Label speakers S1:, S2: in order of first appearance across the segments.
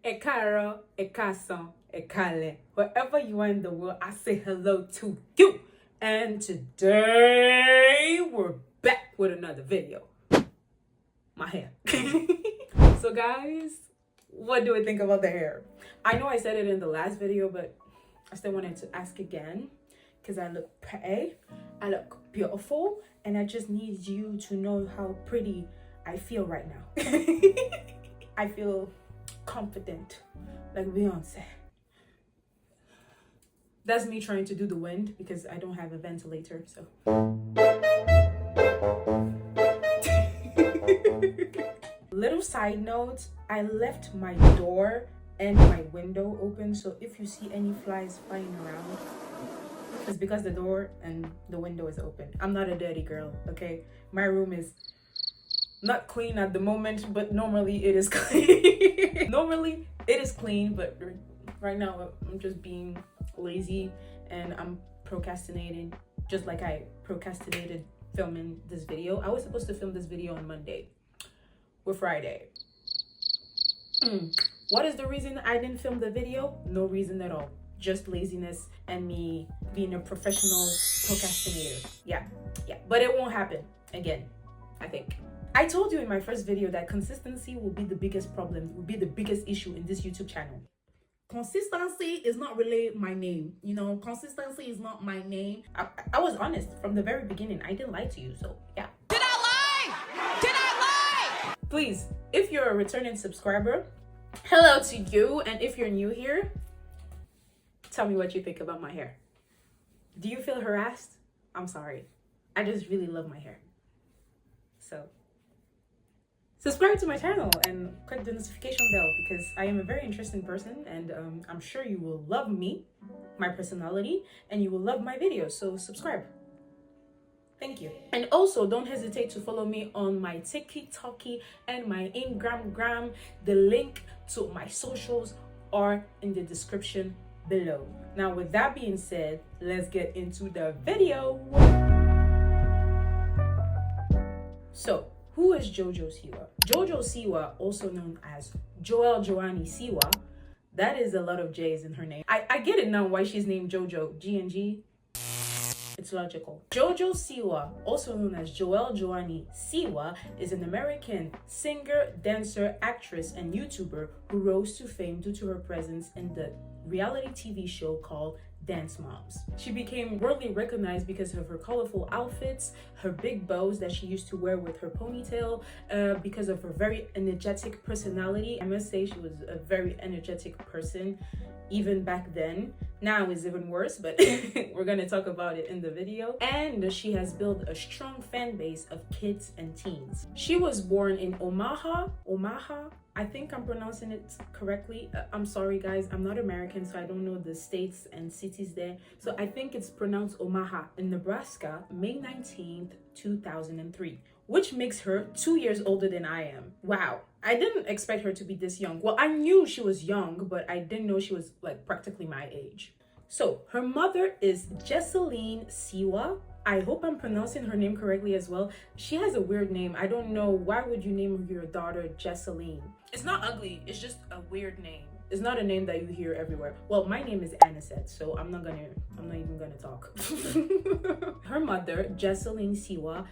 S1: Ekara, Ekasan, Ekale. Wherever you are in the world, I say hello to you. And today we're back with another video. My hair. So guys, what do I think about the hair? I know I said it in the last video, but I still wanted to ask again because I look pretty, I look beautiful, and I just need you to know how pretty I feel right now. I feel confident, like Beyonce. That's me trying to do the wind because I don't have a ventilator, so. Little side note, I left my door and my window open, so if you see any flies flying around, it's because the door and the window is open. I'm not a dirty girl, okay? My room is not clean at the moment, but normally it is clean. Normally it is clean, but right now I'm just being lazy and I'm procrastinating, just like I procrastinated filming this video. I was supposed to film this video on Monday. We're Friday. What is the reason I didn't film the video? No reason at all. Just laziness and me being a professional procrastinator. Yeah. But it won't happen again, I think. I told you in my first video that consistency will be the biggest problem, will be the biggest issue in this YouTube channel. Consistency is not really my name. You know, consistency is not my name. I was honest from the very beginning. I didn't lie to you, so yeah.
S2: Did I lie? Did I lie?
S1: Please, if you're a returning subscriber, hello to you. And if you're new here, tell me what you think about my hair. Do you feel harassed? I'm sorry. I just really love my hair. So subscribe to my channel and click the notification bell because I am a very interesting person, and I'm sure you will love me, my personality, and you will love my videos. So subscribe. Thank you. And also don't hesitate to follow me on my TikTok and my Instagram. The link to my socials are in the description below. Now with that being said, let's get into the video. So who is Jojo Siwa? Jojo Siwa, also known as Joel Joannie Siwa. That is a lot of J's in her name. I get it now why she's named Jojo. G&G. It's logical. Jojo Siwa, also known as Joel Joannie Siwa, is an American singer, dancer, actress, and YouTuber who rose to fame due to her presence in the reality TV show called Dance Moms. She became worldly recognized because of her colorful outfits, her big bows that she used to wear with her ponytail, because of her very energetic personality. I must say she was a very energetic person even back then. Now it's even worse, but we're gonna talk about it in the video. And she has built a strong fan base of kids and teens. She was born in Omaha. I think I'm pronouncing it correctly. I'm sorry guys, I'm not American, so I don't know the states and cities there. So I think it's pronounced Omaha in Nebraska, May 19th, 2003, which makes her 2 years older than I am. Wow, I didn't expect her to be this young. Well, I knew she was young, but I didn't know she was like practically my age. So her mother is Jesseline Siwa. I hope I'm pronouncing her name correctly as well. She has a weird name. I don't know. Why would you name your daughter Jesseline? It's not ugly. It's just a weird name. It's not a name that you hear everywhere. Well, my name is Anisette, so I'm not even gonna talk. Her mother, Jesseline Siwa,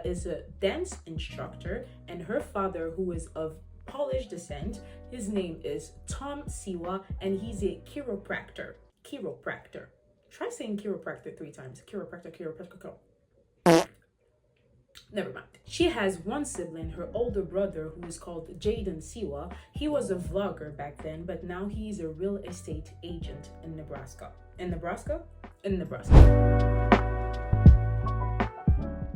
S1: is a dance instructor, and her father, who is of Polish descent, his name is Tom Siwa, and he's a chiropractor. Try saying chiropractor 3 times. Chiropractor. Never mind. She has one sibling, her older brother, who is called Jaden Siwa. He was a vlogger back then, but now he's a real estate agent in Nebraska. In Nebraska.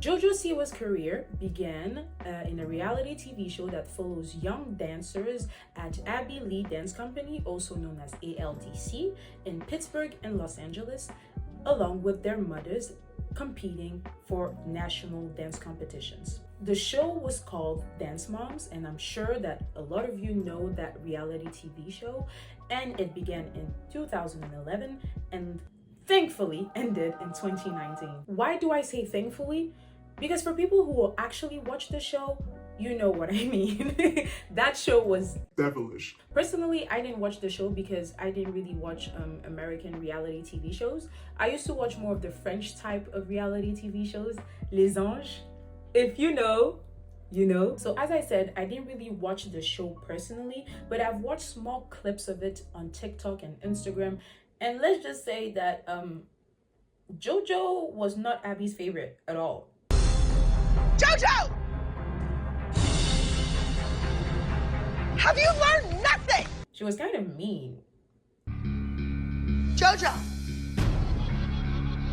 S1: Jojo Siwa's career began in a reality TV show that follows young dancers at Abby Lee Dance Company, also known as ALDC, in Pittsburgh and Los Angeles, along with their mothers, competing for national dance competitions. The show was called Dance Moms, and I'm sure that a lot of you know that reality TV show, and it began in 2011 and thankfully ended in 2019. Why do I say thankfully? Because for people who will actually watch the show, you know what I mean. That show was
S3: devilish.
S1: Personally, I didn't watch the show because I didn't really watch American reality TV shows. I used to watch more of the French type of reality TV shows, Les Anges. If you know, you know. So as I said, I didn't really watch the show personally, but I've watched small clips of it on TikTok and Instagram. And let's just say that Jojo was not Abby's favorite at all.
S2: Jojo! Have you learned nothing?
S1: She was kind of mean.
S4: Jojo,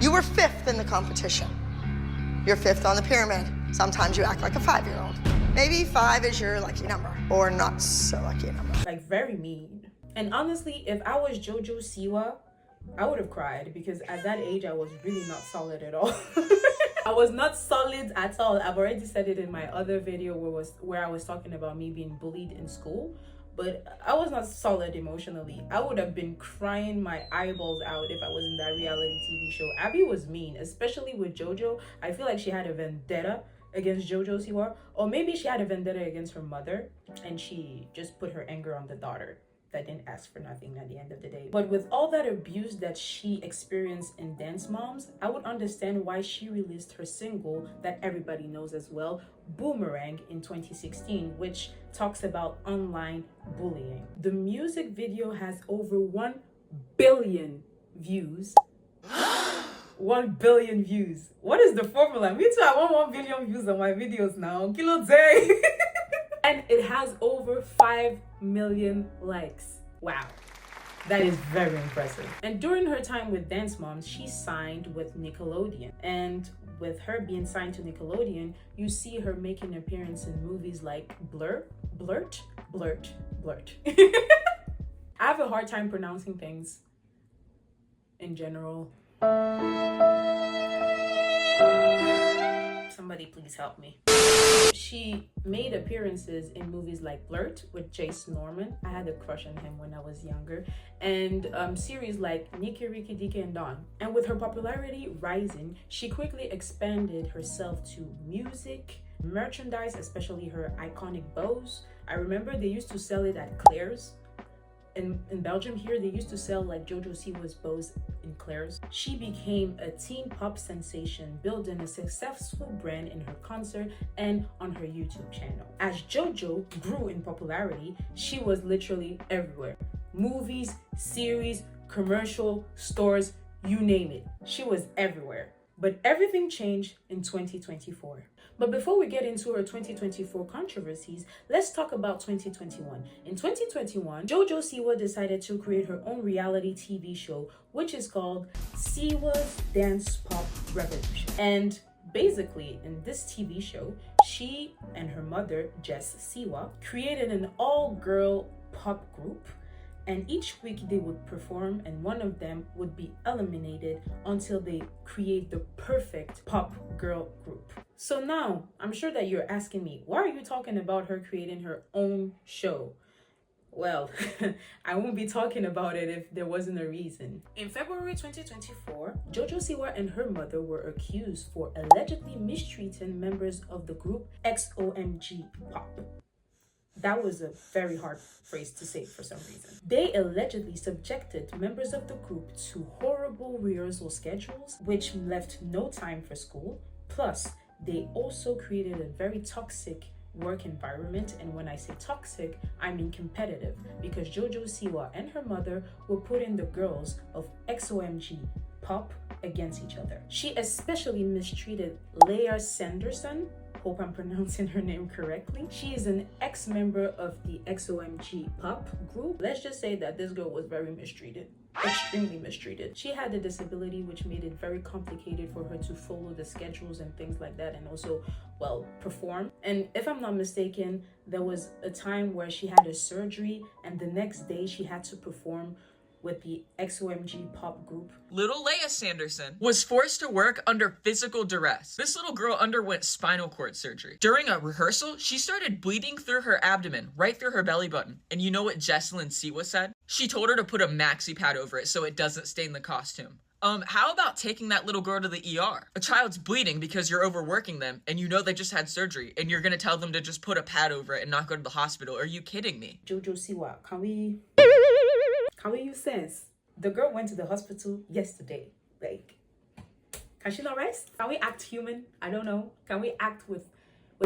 S4: you were 5th in the competition. You're 5th on the pyramid. Sometimes you act like a 5-year-old. Maybe 5 is your lucky number, or not so lucky number.
S1: Like, very mean. And honestly, if I was Jojo Siwa, I would have cried, because at that age, I was really not solid at all. I was not solid at all. I've already said it in my other video where I was talking about me being bullied in school, but I was not solid emotionally. I would have been crying my eyeballs out if I was in that reality TV show. Abby was mean, especially with Jojo. I feel like she had a vendetta against Jojo Siwa, or maybe she had a vendetta against her mother, and she just put her anger on the daughter that didn't ask for nothing at the end of the day. But with all that abuse that she experienced in Dance Moms, I would understand why she released her single that everybody knows as well, Boomerang, in 2016, which talks about online bullying. The music video has over 1 billion views. 1 billion views. What is the formula? Me too, I want 1 billion views on my videos now. Kilo day. And it has over 5 million likes. Wow. That is very impressive. And during her time with Dance Moms, she signed with Nickelodeon. And with her being signed to Nickelodeon, you see her making an appearance in movies like Blurt. I have a hard time pronouncing things in general. Somebody please help me. She made appearances in movies like Blurt with Jace Norman. I had a crush on him when I was younger. And series like Nikki, Ricky, Dike, and Dawn. And with her popularity rising, she quickly expanded herself to music, merchandise, especially her iconic bows. I remember they used to sell it at Claire's. In Belgium here, they used to sell like Jojo Siwa's bows in Claire's. She became a teen pop sensation, building a successful brand in her concert and on her YouTube channel. As Jojo grew in popularity, she was literally everywhere. Movies, series, commercial, stores, you name it. She was everywhere. But everything changed in 2024. But before we get into her 2024 controversies, let's talk about 2021. In 2021, Jojo Siwa decided to create her own reality TV show, which is called Siwa's Dance Pop Revolution. And basically, in this TV show, she and her mother, Jess Siwa, created an all-girl pop group. And each week they would perform, and one of them would be eliminated until they create the perfect pop girl group. So now, I'm sure that you're asking me, why are you talking about her creating her own show? Well, I won't be talking about it if there wasn't a reason. In February 2024, Jojo Siwa and her mother were accused for allegedly mistreating members of the group XOMG Pop. That was a very hard phrase to say for some reason. They allegedly subjected members of the group to horrible rehearsal schedules, which left no time for school. Plus, they also created a very toxic work environment. And when I say toxic, I mean competitive, because Jojo Siwa and her mother were putting the girls of XOMG Pop against each other. She especially mistreated Leah Sanderson. Hope I'm pronouncing her name correctly. She is an ex-member of the XOMG Pop group. Let's just say that this girl was very mistreated. Extremely mistreated. She had a disability which made it very complicated for her to follow the schedules and things like that, and also, well, perform. And if I'm not mistaken, there was a time where she had a surgery and the next day she had to perform with the XOMG Pop group.
S5: Little Leah Sanderson was forced to work under physical duress. This little girl underwent spinal cord surgery. During a rehearsal, she started bleeding through her abdomen, right through her belly button. And you know what Jesselyn Siwa said? She told her to put a maxi pad over it so it doesn't stain the costume. How about taking that little girl to the ER? A child's bleeding because you're overworking them, and you know they just had surgery, and you're gonna tell them to just put a pad over it and not go to the hospital. Are you kidding me?
S1: Jojo Siwa, can we use sense? The girl went to the hospital yesterday. Like, can she not rest? Can we act human? I don't know. Can we act with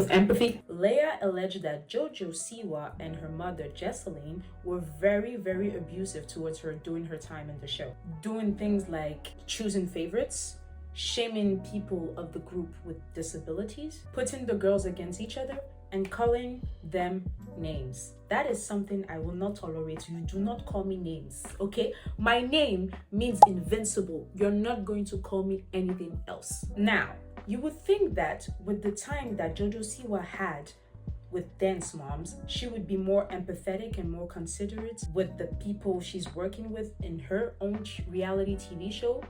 S1: empathy? Leia alleged that Jojo Siwa and her mother Jesseline were very, very abusive towards her during her time in the show. Doing things like choosing favorites, shaming people of the group with disabilities, putting the girls against each other, and calling them names. That is something I will not tolerate. You do not call me names, okay? My name means invincible. You're not going to call me anything else. Now, you would think that with the time that Jojo Siwa had with dance moms, she would be more empathetic and more considerate with the people she's working with in her own reality TV show.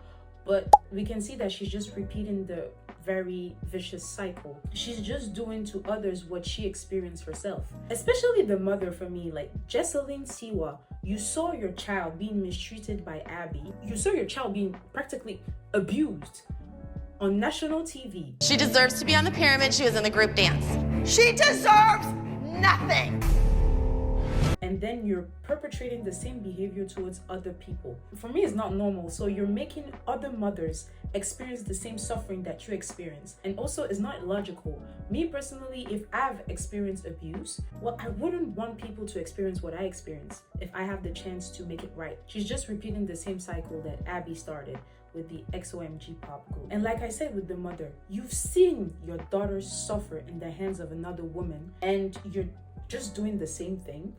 S1: But we can see that she's just repeating the very vicious cycle. She's just doing to others what she experienced herself. Especially the mother for me, like Jesseline Siwa, you saw your child being mistreated by Abby. You saw your child being practically abused on national TV.
S3: She deserves to be on the pyramid. She was in the group dance.
S4: She deserves nothing.
S1: And then you're perpetrating the same behavior towards other people. For me, it's not normal. So you're making other mothers experience the same suffering that you experience. And also, it's not logical. Me personally, if I've experienced abuse, well, I wouldn't want people to experience what I experienced if I have the chance to make it right. She's just repeating the same cycle that Abby started with the XOMG pop group. And like I said with the mother, you've seen your daughter suffer in the hands of another woman, and you're just doing the same thing.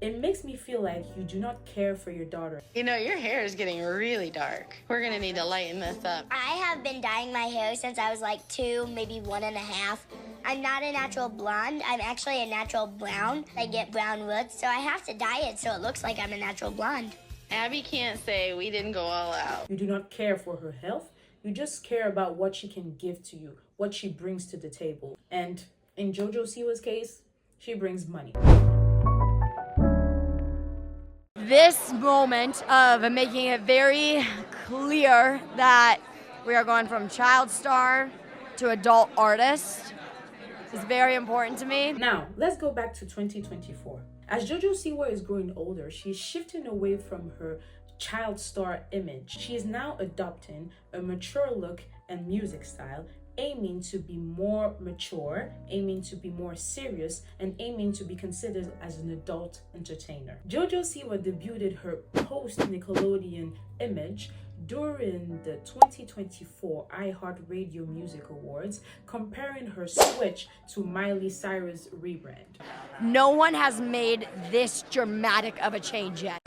S1: It makes me feel like you do not care for your daughter.
S3: You know, your hair is getting really dark. We're gonna need to lighten this up.
S6: I have been dyeing my hair since I was like 2, maybe 1.5. I'm not a natural blonde. I'm actually a natural brown. I get brown roots, so I have to dye it so it looks like I'm a natural blonde.
S3: Abby can't say we didn't go all out.
S1: You do not care for her health. You just care about what she can give to you, what she brings to the table. And in Jojo Siwa's case, she brings money.
S7: This moment of making it very clear that we are going from child star to adult artist is very important to me.
S1: Now, let's go back to 2024. As Jojo Siwa is growing older, she's shifting away from her child star image. She is now adopting a mature look and music style, aiming to be more mature, aiming to be more serious, and aiming to be considered as an adult entertainer. Jojo Siwa debuted her post-Nickelodeon image during the 2024 iHeartRadio Music Awards, comparing her switch to Miley Cyrus' Rebrand.
S7: No one has made this dramatic of a change yet.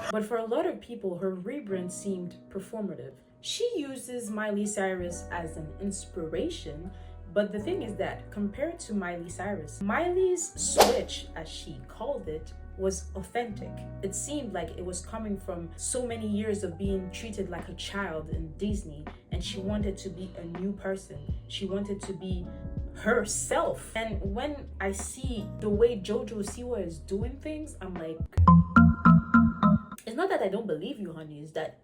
S1: But for a lot of people, her rebrand seemed performative. She uses Miley Cyrus as an inspiration, but the thing is that compared to Miley Cyrus, Miley's switch, as she called it, was authentic. It seemed like it was coming from so many years of being treated like a child in Disney, and she wanted to be a new person. She wanted to be herself. And when I see the way Jojo Siwa is doing things, I'm like, it's not that I don't believe you, honey, it's that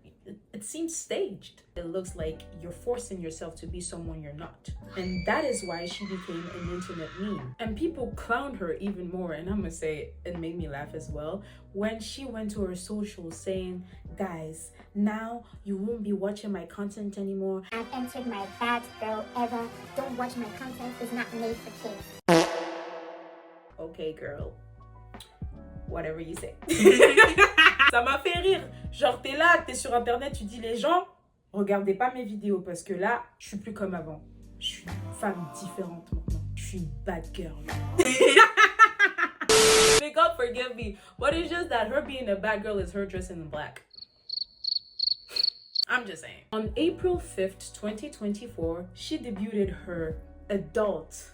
S1: it seems staged. It looks like you're forcing yourself to be someone you're not. And that is why she became an internet meme. And people clowned her even more, and I'm gonna say it made me laugh as well, when she went to her socials saying, guys, now you won't be watching my content anymore.
S6: I've entered my bad girl ever. Don't watch my content, it's not made for kids.
S1: Okay, girl. Whatever you say. Ça m'a fait rire. Genre, t'es là, t'es sur internet, tu dis les gens, regardez pas mes vidéos parce que là, je suis plus comme avant. Je suis une femme différente maintenant. Je suis une bad girl. May God forgive me, but it's just that her being a bad girl is her dressing in black. I'm just saying. On April 5th, 2024, she debuted her adult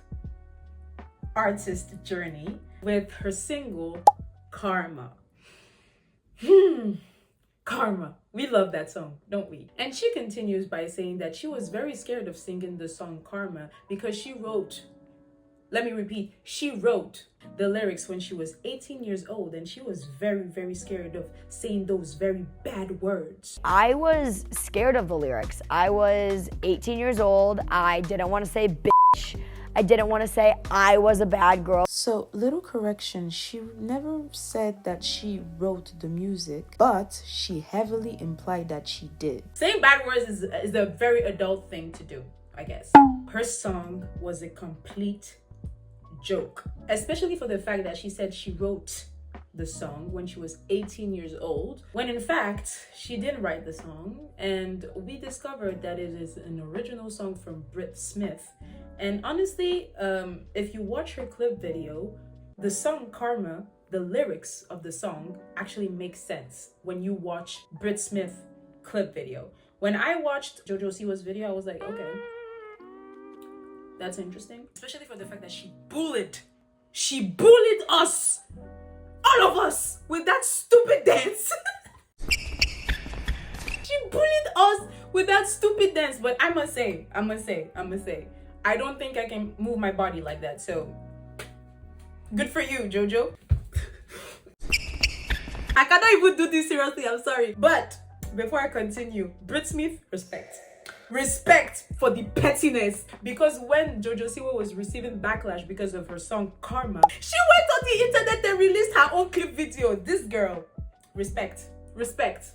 S1: artist journey with her single, Karma. Karma. We love that song, don't we? And she continues by saying that she was very scared of singing the song Karma because she wrote Let me repeat, she wrote the lyrics when she was 18 years old, and she was very, very scared of saying those very bad words.
S7: I was scared of the lyrics. I was 18 years old. I didn't want to say bitch. I didn't want to say I was a bad girl.
S1: So, little correction, she never said that she wrote the music, but she heavily implied that she did. Saying bad words is a very adult thing to do, I guess. Her song was a complete joke, especially for the fact that she said she wrote the song when she was 18 years old, when in fact she didn't write the song, and we discovered that it is an original song from Britt Smith. And honestly, if you watch her clip video, the song Karma, the lyrics of the song actually make sense when you watch Britt Smith clip video. When I watched Jojo Siwa's video, I was like, okay, that's interesting. Especially for the fact that she bullied us, all of us, with that stupid dance. She bullied us with that stupid dance. But I must say, I don't think I can move my body like that. So good for you, Jojo. I cannot even do this seriously, I'm sorry. But before I continue, Britt Smith, respect for the pettiness, because when Jojo Siwa was receiving backlash because of her song Karma, she went on the internet and released her own clip video. This girl, respect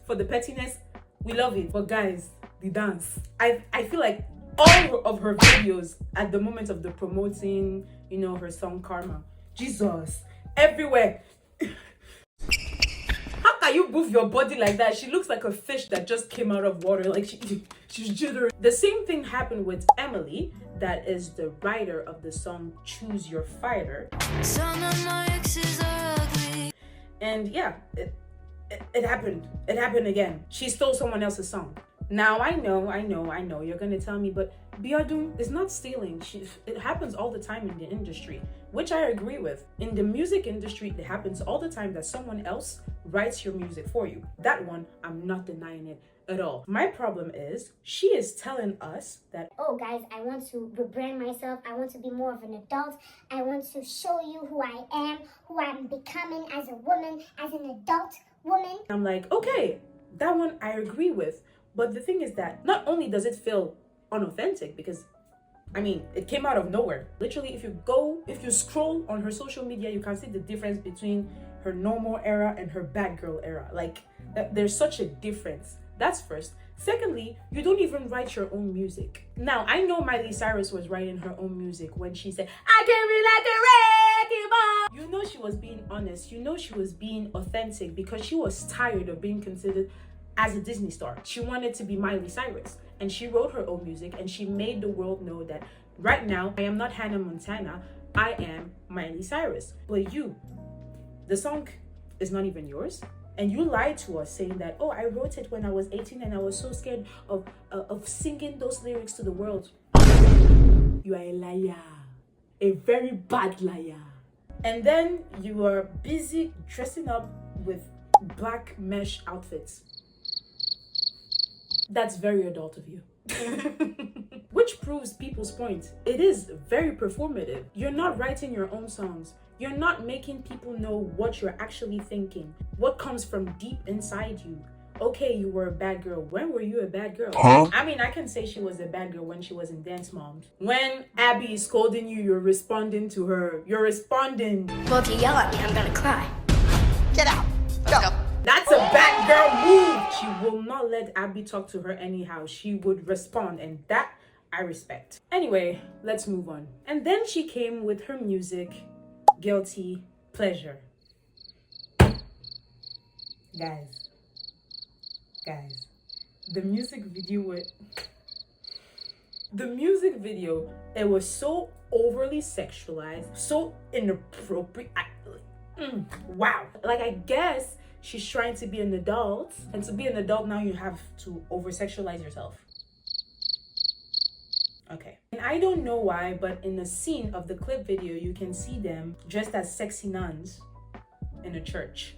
S1: for the pettiness. We love it. But guys, the dance, I feel like all of her videos at the moment of the promoting, you know, her song Karma, Jesus, everywhere. How can you move your body like that? She looks like a fish that just came out of water. Like she's jittering. The same thing happened with Emily, that is the writer of the song Choose Your Fighter. Some of my exes are ugly. And yeah, it happened. It happened again. She stole someone else's song. Now I know you're gonna tell me, but Biodun is not stealing. It happens all the time in the industry, which I agree with. In the music industry, it happens all the time that someone else writes your music for you. That one, I'm not denying it at all. My problem is she is telling us that,
S8: oh guys, I want to rebrand myself. I want to be more of an adult. I want to show you who I am, who I'm becoming as a woman, as an adult woman.
S1: I'm like, okay, that one I agree with. But the thing is that not only does it feel unauthentic, because I mean, it came out of nowhere. Literally, if you scroll on her social media, you can see the difference between her normal era and her bad girl era. Like, there's such a difference. That's first. Secondly, you don't even write your own music. Now, I know Miley Cyrus was writing her own music when she said, I can be like a wrecking ball. You know she was being honest. You know she was being authentic, because she was tired of being considered as a Disney star. She wanted to be Miley Cyrus, and she wrote her own music, and she made the world know that right now I am not Hannah Montana, I am Miley Cyrus. But you, the song is not even yours, and you lied to us saying that, oh, I wrote it when I was 18 and I was so scared of singing those lyrics to the world. You are a liar, a very bad liar. And then you are busy dressing up with black mesh outfits. That's very adult of you. Which proves people's point. It is very performative. You're not writing your own songs. You're not making people know what you're actually thinking, what comes from deep inside you. Okay, you were a bad girl. When were you a bad girl? Huh? I mean, I can say she was a bad girl when she was in Dance Moms. When Abby is scolding you, you're responding to her. You're responding.
S6: Well, if you yell at me, I'm gonna cry.
S4: Get out. Go.
S1: That's a bad girl move. She will not let Abby talk to her anyhow. She would respond, and that I respect. Anyway, let's move on. And then she came with her music, Guilty Pleasure. Guys, the music video, it was so overly sexualized, so inappropriate. Wow. Like, I guess she's trying to be an adult, and to be an adult now you have to over-sexualize yourself. Okay. And I don't know why, but in the scene of the clip video, you can see them dressed as sexy nuns in a church.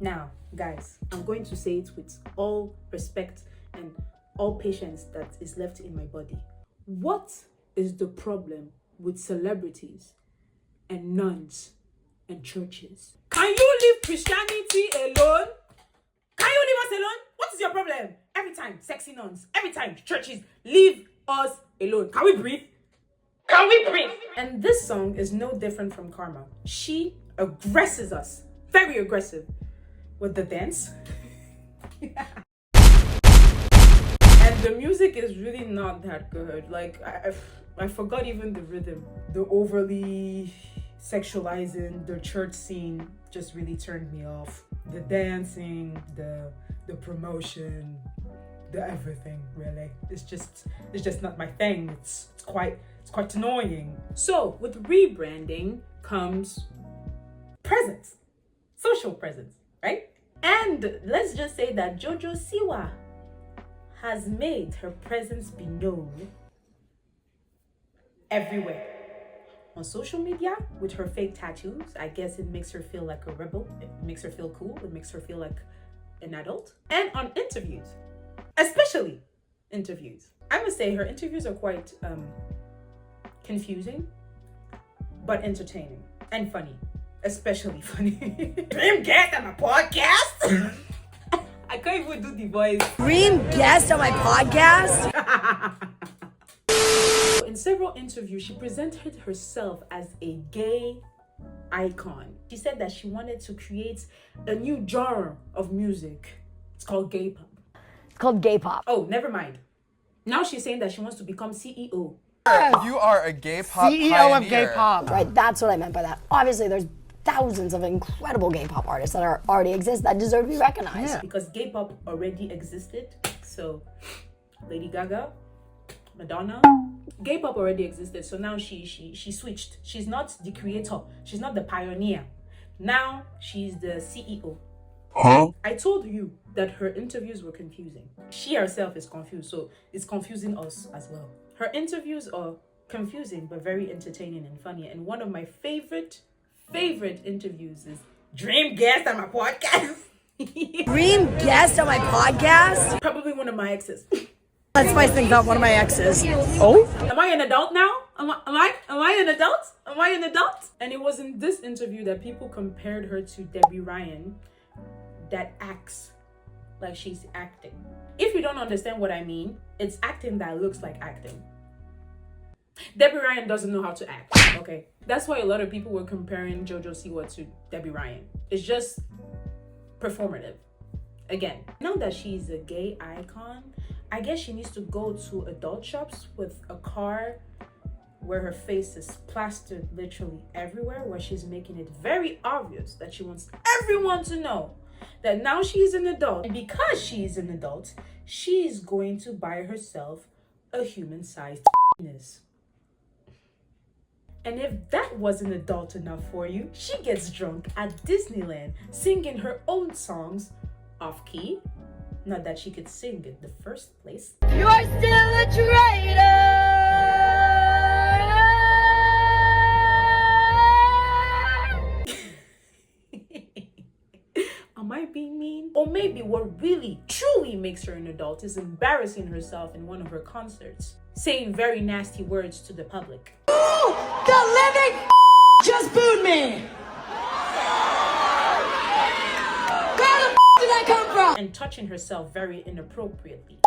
S1: Now, guys, I'm going to say it with all respect and all patience that is left in my body. What is the problem with celebrities and nuns and churches. Can you leave Christianity alone? Can you leave us alone? What is your problem? Every time, sexy nuns. Every time, churches. Leave us alone. Can we breathe? Can we breathe? And this song is no different from Karma. She aggresses us. Very aggressive. With the dance. And the music is really not that good. Like, I forgot even the rhythm. The overly sexualizing, the church scene just really turned me off. The dancing, the promotion, the everything, really. It's just not my thing. It's quite annoying. So with rebranding comes presence, social presence, right? And let's just say that Jojo Siwa has made her presence be known everywhere. On social media with her fake tattoos. I guess it makes her feel like a rebel. It makes her feel cool. It makes her feel like an adult. And on interviews, especially interviews. I must say her interviews are quite confusing, but entertaining and funny. Especially funny. Dream guest on my podcast? I can't even do the voice.
S7: Dream guest on my podcast?
S1: In several interviews, she presented herself as a gay icon. She said that she wanted to create a new genre of music. It's called gay pop.
S7: It's called gay pop.
S1: Oh, never mind. Now she's saying that she wants to become CEO.
S9: You are a gay pop
S7: CEO
S9: pioneer.
S7: of gay pop. Right, that's what I meant by that. Obviously, there's thousands of incredible gay pop artists that already exist that deserve to be recognized.
S1: Yeah. Because gay pop already existed. So, Lady Gaga, Madonna, gay pop already existed. So now she switched. She's not the creator. She's not the pioneer. Now she's the CEO.
S9: Huh?
S1: I told you that her interviews were confusing. She herself is confused, so it's confusing us as well. Her interviews are confusing but very entertaining and funny. And one of my favorite interviews is Dream Guest on my podcast.
S7: Dream guest on my podcast?
S1: Probably one of my exes.
S7: Let's spice things up. One of my exes. Oh?
S1: Am I an adult now? Am I an adult? Am I an adult? And it was in this interview that people compared her to Debbie Ryan that acts like she's acting. If you don't understand what I mean, it's acting that looks like acting. Debbie Ryan doesn't know how to act, okay? That's why a lot of people were comparing Jojo Siwa to Debbie Ryan. It's just performative. Again, now that she's a gay icon, I guess she needs to go to adult shops with a car where her face is plastered literally everywhere, where she's making it very obvious that she wants everyone to know that now she's an adult. And because she's an adult, she's going to buy herself a human-sized penis. And if that wasn't adult enough for you, she gets drunk at Disneyland singing her own songs off key. Not that she could sing in the first place.
S7: You're still a traitor!
S1: Am I being mean? Or maybe what really, truly makes her an adult is embarrassing herself in one of her concerts, saying very nasty words to the public.
S2: Ooh, the living just booed me. Where the did that come from?
S1: And touching herself very inappropriately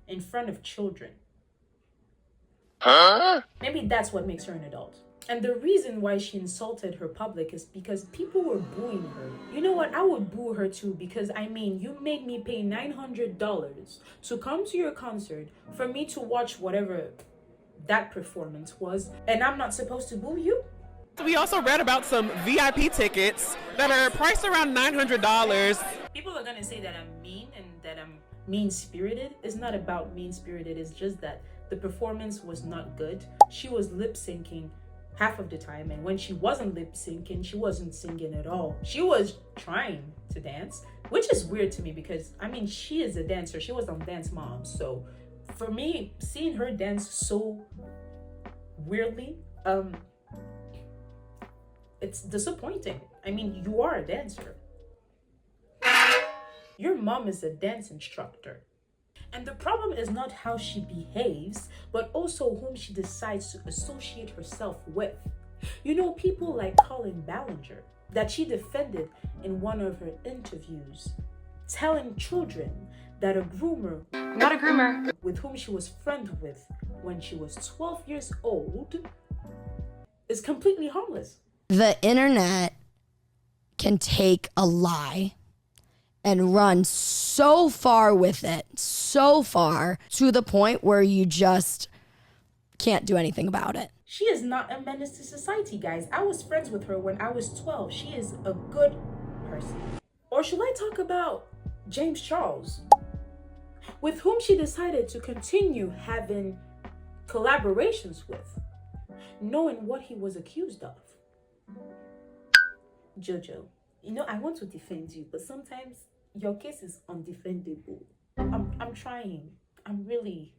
S1: in front of children.
S9: Huh?
S1: Maybe that's what makes her an adult. And the reason why she insulted her public is because people were booing her. You know what? I would boo her too, because I mean, you made me pay $900 to come to your concert for me to watch whatever that performance was, and I'm not supposed to boo you?
S10: We also read about some VIP tickets that are priced around $900.
S1: People are gonna say that I'm mean and that I'm mean-spirited. It's not about mean-spirited, it's just that the performance was not good. She was lip-syncing half of the time, and when she wasn't lip-syncing, she wasn't singing at all. She was trying to dance, which is weird to me because, I mean, she is a dancer. She was on Dance Mom, so for me, seeing her dance so weirdly, it's disappointing. I mean, you are a dancer. Your mom is a dance instructor. And the problem is not how she behaves, but also whom she decides to associate herself with. You know, people like Colin Ballinger, that she defended in one of her interviews, telling children that a groomer,
S7: Not a groomer.
S1: with whom she was friends with when she was 12 years old, is completely harmless.
S7: The internet can take a lie and run so far with it, so far to the point where you just can't do anything about it.
S1: She is not a menace to society, guys. I was friends with her when I was 12. She is a good person. Or should I talk about James Charles, with whom she decided to continue having collaborations with, knowing what he was accused of? Jojo, you know, I want to defend you, but sometimes your case is undefendable. I'm trying. I'm really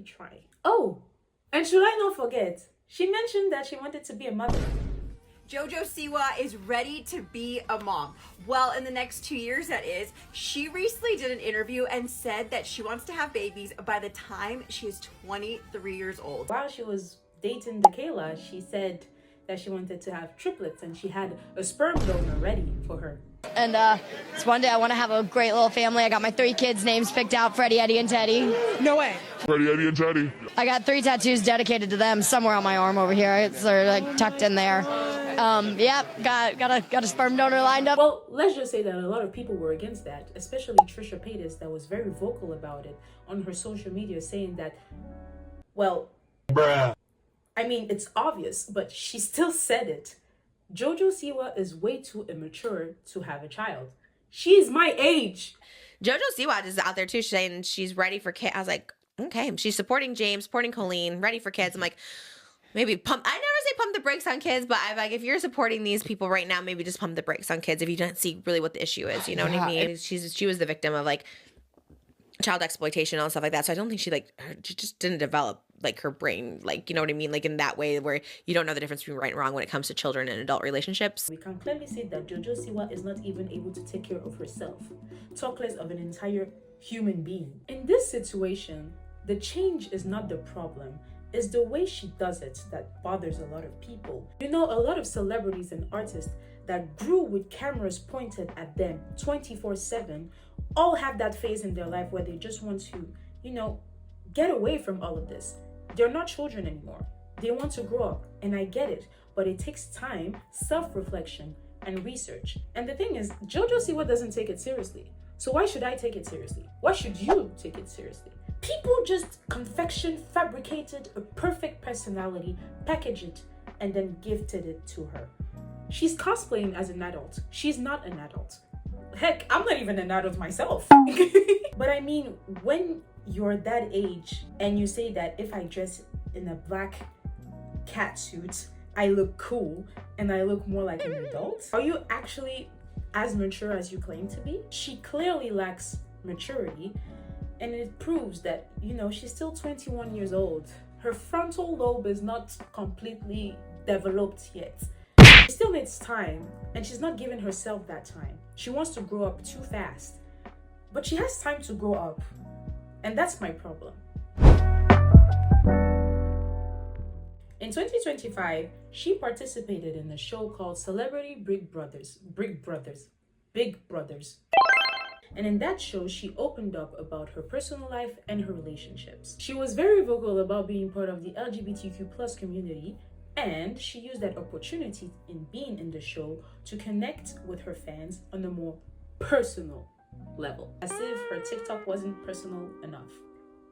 S1: trying. Oh, and should I not forget, she mentioned that she wanted to be a mother.
S2: Jojo Siwa is ready to be a mom. Well, in the next 2 years, that is. She recently did an interview and said that she wants to have babies by the time she is 23 years old.
S1: While she was dating the Kayla, she said that she wanted to have triplets and she had a sperm donor ready for her.
S7: And it's one day I want to have a great little family. I got my 3 kids' names picked out, Freddie, Eddie, and Teddy.
S2: No way.
S9: Freddie, Eddie, and Teddy.
S7: I got 3 tattoos dedicated to them somewhere on my arm over here. They're like tucked in there. Got a sperm donor lined up.
S1: Well, let's just say that a lot of people were against that, especially Trisha Paytas, that was very vocal about it on her social media, saying that, well, bruh. I mean, it's obvious, but she still said it. Jojo Siwa is way too immature to have a child. She's my age.
S11: Jojo Siwa is out there too, saying she's ready for kids. I was like, okay, she's supporting James, supporting Colleen, ready for kids. I'm like, maybe pump. I never say pump the brakes on kids, but I'm like, if you're supporting these people right now, maybe just pump the brakes on kids if you don't see really what the issue is. You know what I mean? She was the victim of like child exploitation and all stuff like that. So I don't think she just didn't develop like her brain, like, you know what I mean? Like in that way where you don't know the difference between right and wrong when it comes to children and adult relationships.
S1: We can clearly see that Jojo Siwa is not even able to take care of herself, talk less of an entire human being. In this situation, the change is not the problem. It's the way she does it that bothers a lot of people. You know, a lot of celebrities and artists that grew with cameras pointed at them 24/7 all have that phase in their life where they just want to, you know, get away from all of this. They're not children anymore. They want to grow up, and I get it, but it takes time, self-reflection, and research. And the thing is, Jojo Siwa doesn't take it seriously. So why should I take it seriously? Why should you take it seriously? People just fabricated a perfect personality, packaged it, and then gifted it to her. She's cosplaying as an adult. She's not an adult. Heck, I'm not even an adult myself. But I mean, when you're that age and you say that if I dress in a black cat suit, I look cool and I look more like an adult, are you actually as mature as you claim to be? She clearly lacks maturity, and it proves that, you know, she's still 21 years old. Her frontal lobe is not completely developed yet. She still needs time, and she's not giving herself that time. She wants to grow up too fast, but she has time to grow up, and that's my problem. In 2025, she participated in a show called Celebrity Big Brothers. And in that show, she opened up about her personal life and her relationships. She was very vocal about being part of the LGBTQ+ community, and she used that opportunity in being in the show to connect with her fans on a more personal level, as if her TikTok wasn't personal enough.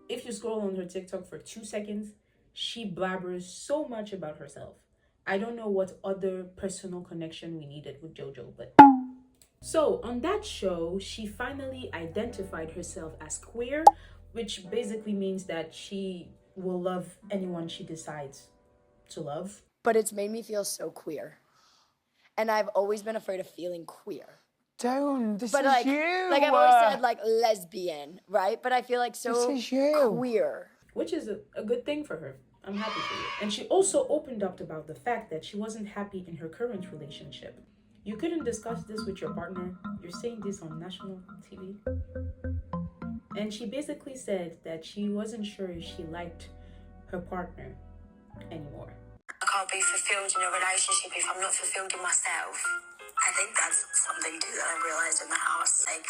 S1: If you scroll on her TikTok for 2 seconds, she blabbers so much about herself. I don't know what other personal connection we needed with Jojo, but... So on that show, she finally identified herself as queer, which basically means that she will love anyone she decides to love.
S7: But it's made me feel so queer. And I've always been afraid of feeling queer.
S9: This
S7: But
S9: is
S7: like,
S9: you.
S7: like I've always said like lesbian, right? But I feel like so
S9: This is you.
S7: queer.
S1: Which is a good thing for her. I'm happy for you. And she also opened up about the fact that she wasn't happy in her current relationship. You couldn't discuss this with your partner. You're saying this on national TV. And she basically said that she wasn't sure if she liked her partner anymore.
S12: I can't be fulfilled in a relationship if I'm not fulfilled in myself. I think that's something too that I realized in the house. Like,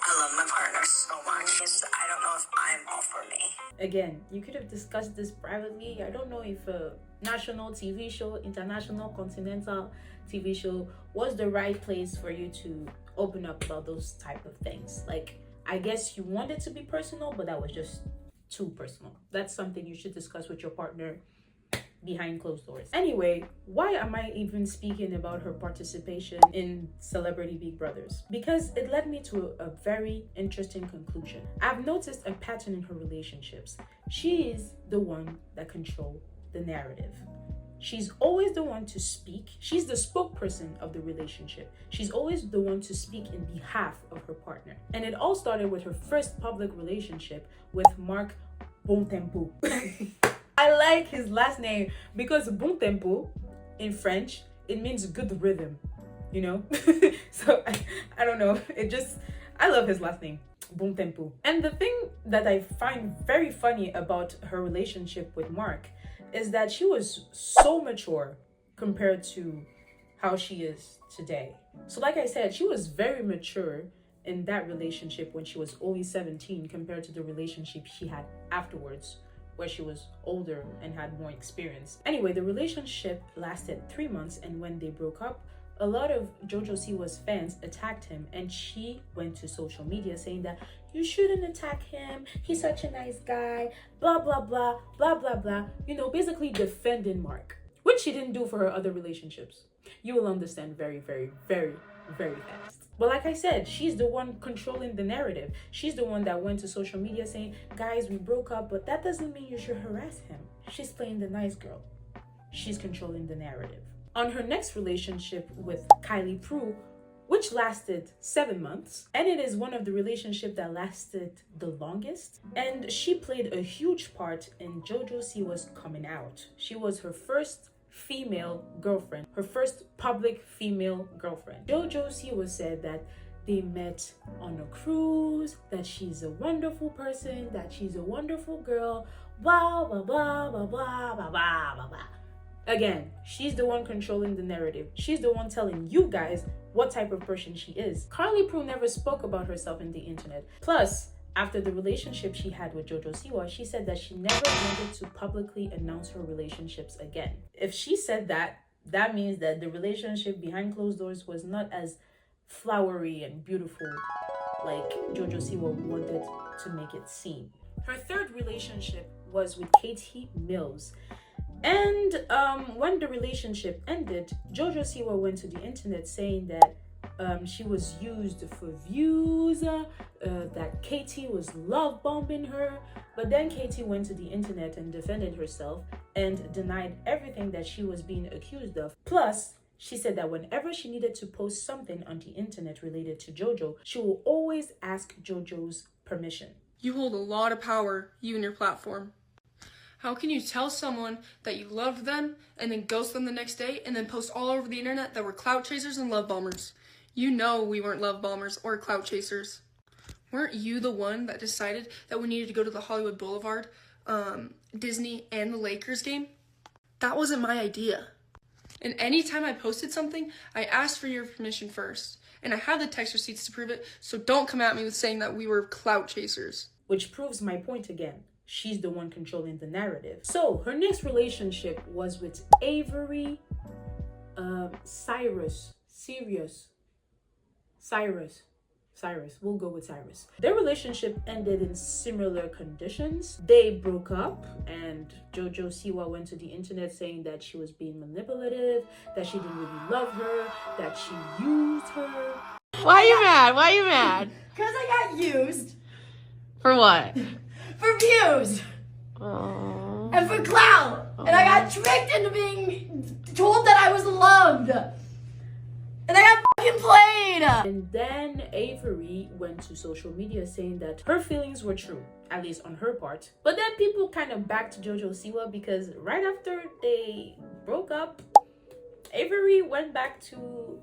S12: I love my partner so much. It's just, I don't know if I'm all for me.
S1: Again, you could have discussed this privately. I don't know if a national TV show, international, continental TV show was the right place for you to open up about those type of things. Like, I guess you wanted to be personal, but that was just too personal. That's something you should discuss with your partner behind closed doors. Anyway, why am I even speaking about her participation in Celebrity Big Brothers? Because it led me to a very interesting conclusion. I've noticed a pattern in her relationships. She is the one that controls the narrative. She's always the one to speak. She's the spokesperson of the relationship. She's always the one to speak in behalf of her partner. And it all started with her first public relationship with Mark Bontempo. I like his last name because bon tempo in French, it means good rhythm, you know? So I don't know. I love his last name, bon tempo. And the thing that I find very funny about her relationship with Mark is that she was so mature compared to how she is today. So like I said, she was very mature in that relationship when she was only 17 compared to the relationship she had afterwards, where she was older and had more experience. Anyway, the relationship lasted 3 months, and when they broke up, a lot of Jojo Siwa's fans attacked him, and she went to social media saying that you shouldn't attack him, he's such a nice guy, blah blah blah blah blah blah, you know, basically defending Mark, which she didn't do for her other relationships. You will understand very, very, very, very fast. But like I said, she's the one controlling the narrative. She's the one that went to social media saying, guys, we broke up, but that doesn't mean you should harass him. She's playing the nice girl. She's controlling the narrative. On her next relationship with Kylie Prue, which lasted 7 months, and it is one of the relationships that lasted the longest, and she played a huge part in Jojo Siwa's coming out. She was her first female girlfriend, her first public female girlfriend. Jojo Siwa said that they met on a cruise, that she's a wonderful person, that she's a wonderful girl, blah blah blah blah blah blah blah blah blah. Again, she's the one controlling the narrative. She's the one telling you guys what type of person she is. Carly Prue never spoke about herself in the internet. Plus, after the relationship she had with Jojo Siwa, she said that she never wanted to publicly announce her relationships again. If she said that, that means that the relationship behind closed doors was not as flowery and beautiful like Jojo Siwa wanted to make it seem. Her third relationship was with Katie Mills. And when the relationship ended, Jojo Siwa went to the internet saying that she was used for views, that Katie was love bombing her. But then Katie went to the internet and defended herself and denied everything that she was being accused of. Plus, she said that whenever she needed to post something on the internet related to Jojo, she will always ask Jojo's permission.
S13: You hold a lot of power, you and your platform. How can you tell someone that you loved them and then ghost them the next day and then post all over the internet that we're clout chasers and love bombers? You know we weren't love bombers or clout chasers. Weren't you the one that decided that we needed to go to the Hollywood Boulevard, Disney, and the Lakers game? That wasn't my idea. And anytime I posted something, I asked for your permission first. And I have the text receipts to prove it, so don't come at me with saying that we were clout chasers.
S1: Which proves my point again. She's the one controlling the narrative. So her next relationship was with Avery Cyrus. We'll go with Cyrus. Their relationship ended in similar conditions. They broke up, and Jojo Siwa went to the internet saying that she was being manipulative, that she didn't really love her, that she used her.
S11: Why are you mad? Why are you mad?
S7: Because I got used.
S11: For what?
S7: For views.
S11: Aww.
S7: And for clout. Aww. And I got tricked into being told that I was loved. And I got fucking played.
S1: And then Avery went to social media saying that her feelings were true, at least on her part. But then people kind of backed Jojo Siwa because right after they broke up, Avery went back to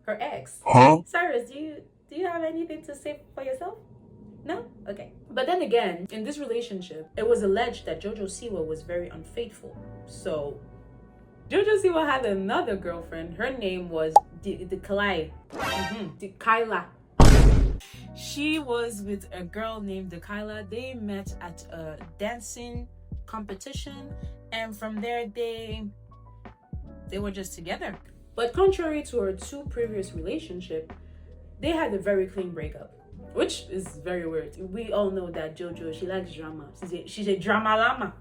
S1: her ex.
S9: Huh?
S1: Cyrus, do you have anything to say for yourself? No? Okay. But then again, in this relationship, it was alleged that Jojo Siwa was very unfaithful. So Jojo Siwa had another girlfriend. Her name was Kyla. She was with a girl named Kyla. They met at a dancing competition, and from there they were just together. But contrary to her two previous relationships, they had a very clean breakup, which is very weird. We all know that Jojo, she likes drama. She's a drama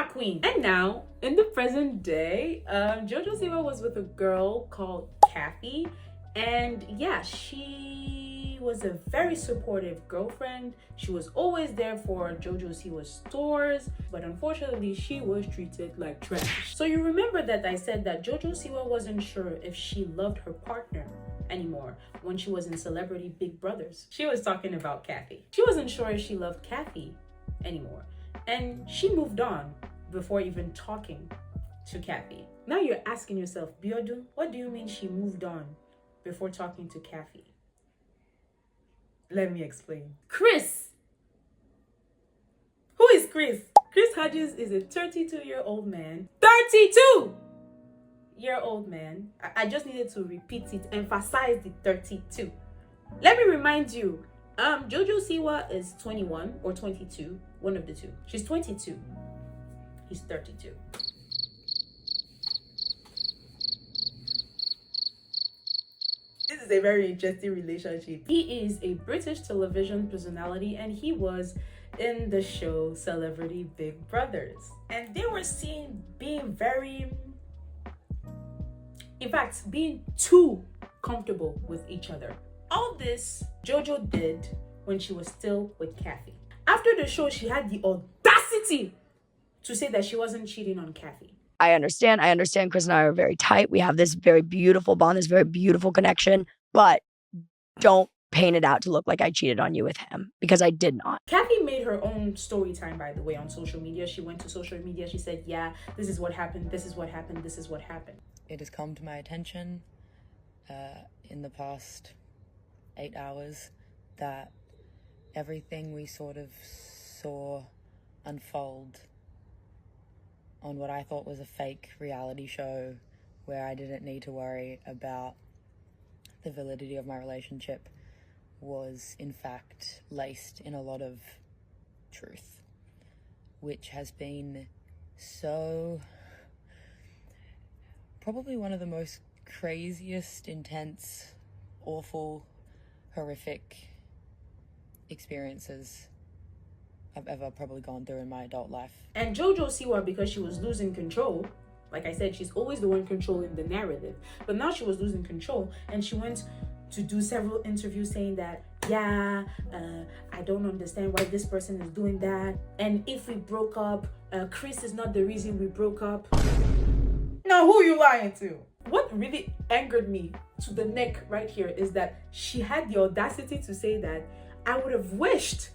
S1: queen. And now, in the present day, Jojo Siwa was with a girl called Kathy. And yeah, she was a very supportive girlfriend. She was always there for Jojo Siwa's stores, but unfortunately, she was treated like trash. So you remember that I said that Jojo Siwa wasn't sure if she loved her partner anymore when she was in Celebrity Big Brothers. She was talking about Kathy. She wasn't sure if she loved Kathy anymore, and she moved on before even talking to Kathy. Now you're asking yourself, Biodun, what do you mean she moved on before talking to Kathy? Let me explain. Chris! Who is Chris? Chris Hodges is a 32-year-old man. 32-year-old man. I just needed to repeat it, emphasize the 32. Let me remind you, Jojo Siwa is 21 or 22, one of the two. She's 22. He's 32. This is a very interesting relationship. He is a British television personality, and he was in the show Celebrity Big Brothers. And they were seen being being too comfortable with each other. All this Jojo did when she was still with Kathy. After the show, she had the audacity to say that she wasn't cheating on Kathy.
S7: I understand. Chris and I are very tight. We have this very beautiful bond, this very beautiful connection, but don't paint it out to look like I cheated on you with him, because I did not.
S1: Kathy made her own story time, by the way, on social media. She went to social media. She said, yeah, this is what happened. This is what happened. This is what happened.
S14: It has come to my attention in the past 8 hours that everything we sort of saw unfold on what I thought was a fake reality show where I didn't need to worry about the validity of my relationship was in fact laced in a lot of truth, which has been so probably one of the most craziest, intense, awful, horrific experiences I've ever probably gone through in my adult life.
S1: And Jojo Siwa, because she was losing control, like I said, she's always the one controlling the narrative, but now she was losing control, and she went to do several interviews saying that, I don't understand why this person is doing that, and if we broke up, Chris is not the reason we broke up. Now who are you lying to? What really angered me to the neck right here is that she had the audacity to say that I would have wished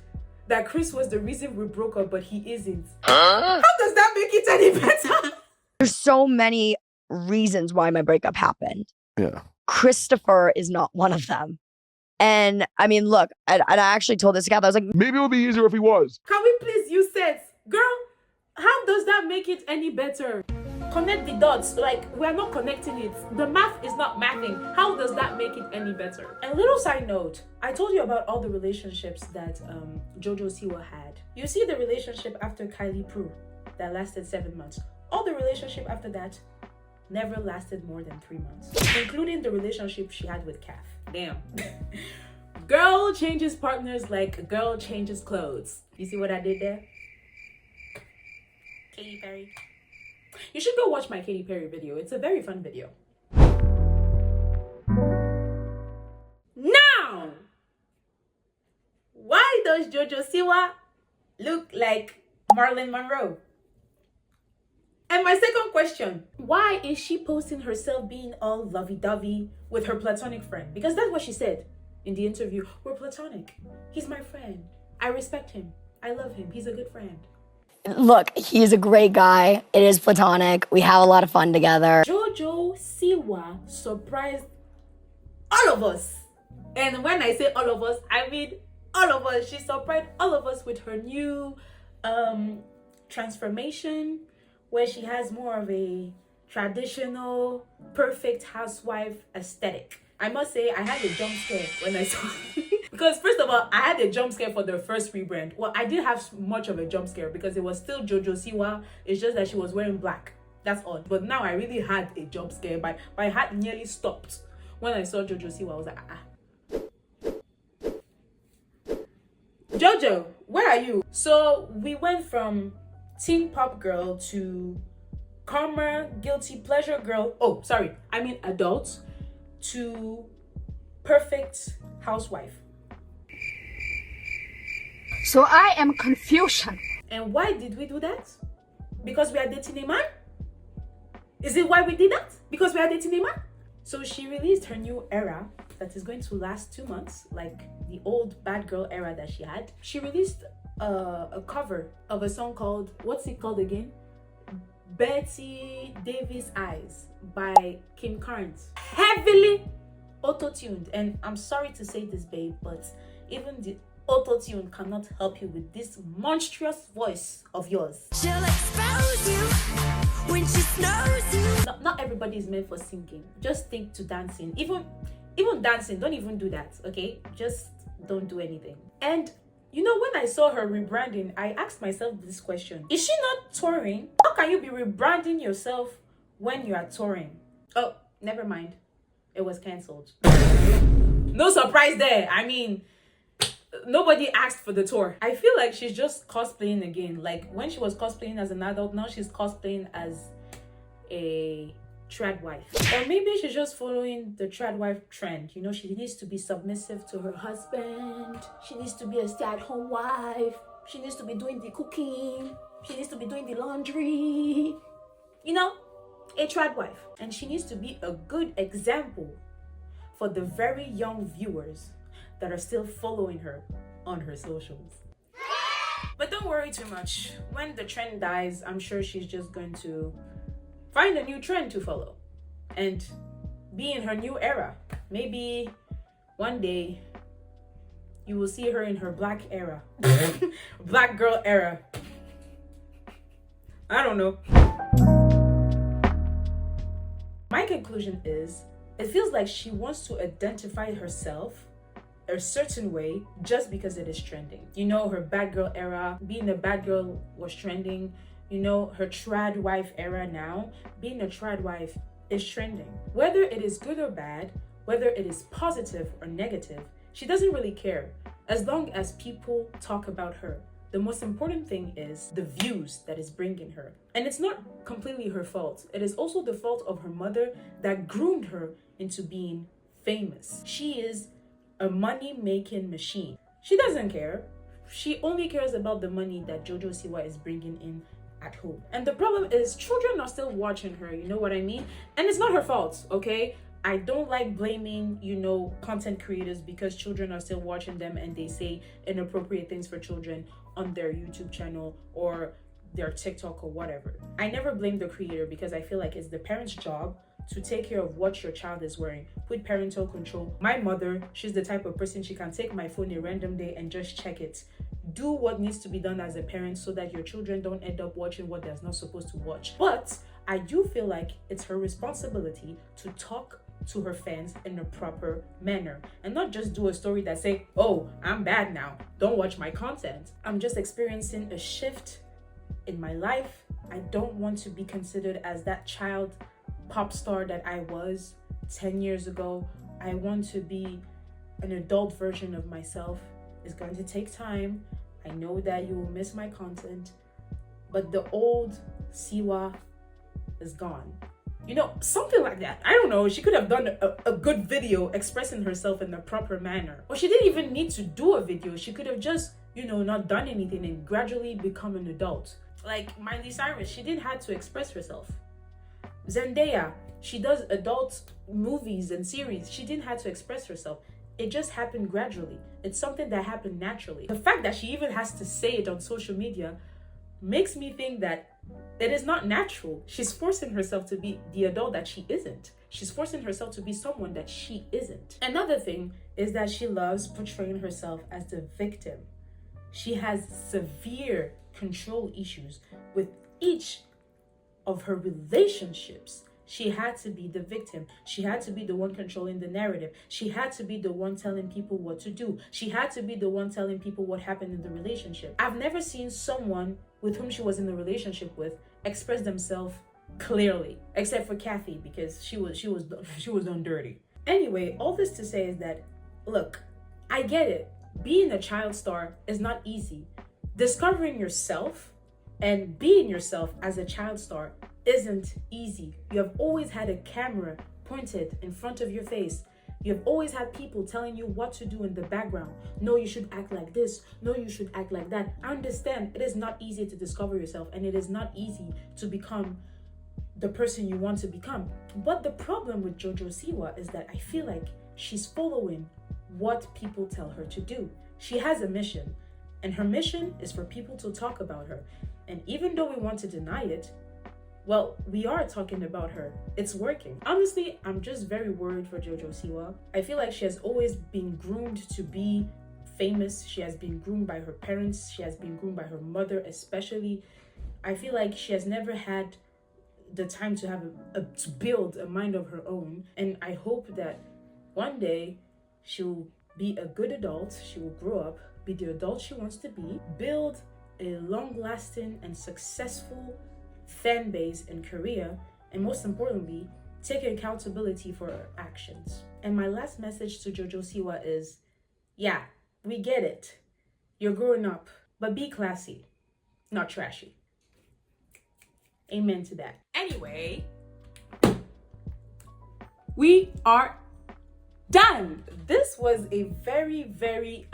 S1: that Chris was the reason we broke up, but he isn't. How does that make it any better?
S7: There's so many reasons why my breakup happened.
S9: Yeah.
S7: Christopher is not one of them. And I mean, look, and I actually told this guy, I was like,
S9: maybe it would be easier if he was.
S1: Can we please use sets? Girl, how does that make it any better? Connect the dots. Like, we're not connecting it. The math is not mathing. How does that make it any better? A little side note, I told you about all the relationships that Jojo Siwa had. You see the relationship after Kylie Prue that lasted 7 months. All the relationship after that never lasted more than 3 months, including the relationship she had with Kath. Damn. Girl changes partners like a girl changes clothes. You see what I did there? Katy Perry. You should go watch my Katy Perry video. It's a very fun video. Now, why does Jojo Siwa look like Marilyn Monroe? And my second question, why is she posting herself being all lovey-dovey with her platonic friend? Because that's what she said in the interview. We're platonic. He's my friend. I respect him. I love him. He's a good friend.
S7: Look, he's a great guy. It is platonic. We have a lot of fun together.
S1: Jojo Siwa surprised all of us. And when I say all of us, I mean all of us. She surprised all of us with her new transformation, where she has more of a traditional, perfect housewife aesthetic. I must say, I had a jump scare when I saw it. Because first of all, I had a jump scare for the first rebrand. Well, I didn't have much of a jump scare because it was still Jojo Siwa. It's just that she was wearing black. That's odd. But now I really had a jump scare. My heart nearly stopped when I saw Jojo Siwa. I was like, Jojo, where are you? So we went from teen pop girl to karma guilty pleasure girl. Oh, sorry, I mean adult, to perfect housewife.
S15: So I am confusion.
S1: And why did we do that? Because we are dating a man? Is it why we did that? Because we are dating a man? So she released her new era that is going to last 2 months, like the old bad girl era that she had. She released a cover of a song called, what's it called again? Betty Davis Eyes by Kim Carnes. Heavily auto-tuned. And I'm sorry to say this, babe, but even the auto-tune cannot help you with this monstrous voice of yours.
S16: She'll expose you when she snows you.
S1: Not everybody is meant for singing. Just stick to dancing. Even dancing, don't even do that, okay? Just don't do anything. And you know, when I saw her rebranding, I asked myself this question. Is she not touring? How can you be rebranding yourself when you are touring? Oh, never mind. It was cancelled. No surprise there. I mean, nobody asked for the tour. I feel like she's just cosplaying again. Like when she was cosplaying as an adult, now she's cosplaying as a trad wife. Or maybe she's just following the trad wife trend. You know, she needs to be submissive to her husband. She needs to be a stay-at-home wife. She needs to be doing the cooking. She needs to be doing the laundry. You know, a trad wife. And she needs to be a good example for the very young viewers that are still following her on her socials. But don't worry too much. When the trend dies, I'm sure she's just going to find a new trend to follow and be in her new era. Maybe one day you will see her in her black era. Black girl era. I don't know. My conclusion is, it feels like she wants to identify herself a certain way just because it is trending. You know, her bad girl era, being a bad girl was trending. You know, her trad wife era now, being a trad wife is trending. Whether it is good or bad, whether it is positive or negative, she doesn't really care as long as people talk about her. The most important thing is the views that is bringing her. And it's not completely her fault. It is also the fault of her mother that groomed her into being famous. She is a money-making machine. She doesn't care. She only cares about the money that Jojo Siwa is bringing in at home. And the problem is children are still watching her, you know what I mean? And it's not her fault, okay? I don't like blaming, you know, content creators because children are still watching them and they say inappropriate things for children on their YouTube channel or their TikTok or whatever. I never blame the creator because I feel like it's the parent's job to take care of what your child is wearing. Put parental control. My mother, she's the type of person, she can take my phone a random day and just check it. Do what needs to be done as a parent so that your children don't end up watching what they're not supposed to watch. But I do feel like it's her responsibility to talk to her fans in a proper manner and not just do a story that say, oh, I'm bad now, don't watch my content. I'm just experiencing a shift in my life. I don't want to be considered as that child pop star that I was 10 years ago. I want to be an adult version of myself. It's going to take time. I know that you will miss my content, but the old Siwa is gone. You know, something like that. I don't know. She could have done a good video expressing herself in the proper manner. Or she didn't even need to do a video. She could have just, you know, not done anything and gradually become an adult. Like Miley Cyrus, she didn't have to express herself. Zendaya, she does adult movies and series. She didn't have to express herself. It just happened gradually. It's something that happened naturally. The fact that she even has to say it on social media makes me think that It is not natural. She's forcing herself to be the adult that she isn't. She's forcing herself to be someone that she isn't. Another thing is that she loves portraying herself as the victim. She has severe control issues with each of her relationships. She had to be the victim. She had to be the one controlling the narrative. She had to be the one telling people what to do. She had to be the one telling people what happened in the relationship. I've never seen someone with whom she was in the relationship with express themselves clearly, except for Kathy, because she was done dirty. Anyway, all this to say is that, look, I get it. Being a child star is not easy. Discovering yourself and being yourself as a child star isn't easy. You have always had a camera pointed in front of your face. You have always had people telling you what to do in the background. No, you should act like this. No, you should act like that. I understand it is not easy to discover yourself, and it is not easy to become the person you want to become. But the problem with Jojo Siwa is that I feel like she's following what people tell her to do. She has a mission, and her mission is for people to talk about her. And even though we want to deny it, well, we are talking about her. It's working. Honestly, I'm just very worried for Jojo Siwa. I feel like she has always been groomed to be famous. She has been groomed by her parents. She has been groomed by her mother especially. I feel like she has never had the time to have to build a mind of her own. And I hope that one day she'll be a good adult. She will grow up, be the adult she wants to be, build a long-lasting and successful fan base in Korea, and most importantly, take accountability for her actions. And my last message to Jojo Siwa is, yeah, we get it. You're growing up, but be classy, not trashy. Amen to that. Anyway, we are done. This was a very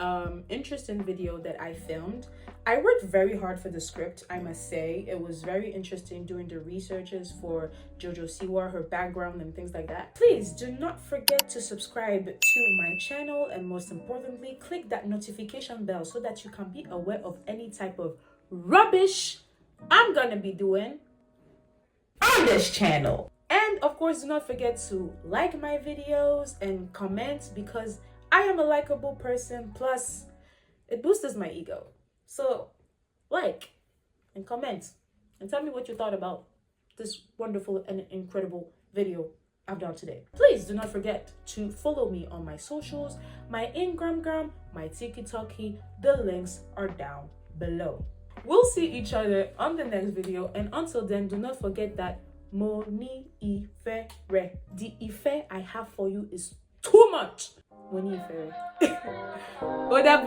S1: interesting video that I filmed. I worked very hard for the script, I must say. It was very interesting doing the researches for Jojo Siwa, her background and things like that. Please do not forget to subscribe to my channel, and most importantly, click that notification bell so that you can be aware of any type of rubbish I'm gonna be doing on this channel. And of course, do not forget to like my videos and comment, because I am a likable person, plus it boosts my ego. So like and comment and tell me what you thought about this wonderful and incredible video I've done today. Please do not forget to follow me on my socials, my Instagram, my TikTok. The links are down below. We'll see each other on the next video, and until then, do not forget that Moni Ife Re. The Ife I have for you is too much. Moni Ife Re. Odabo.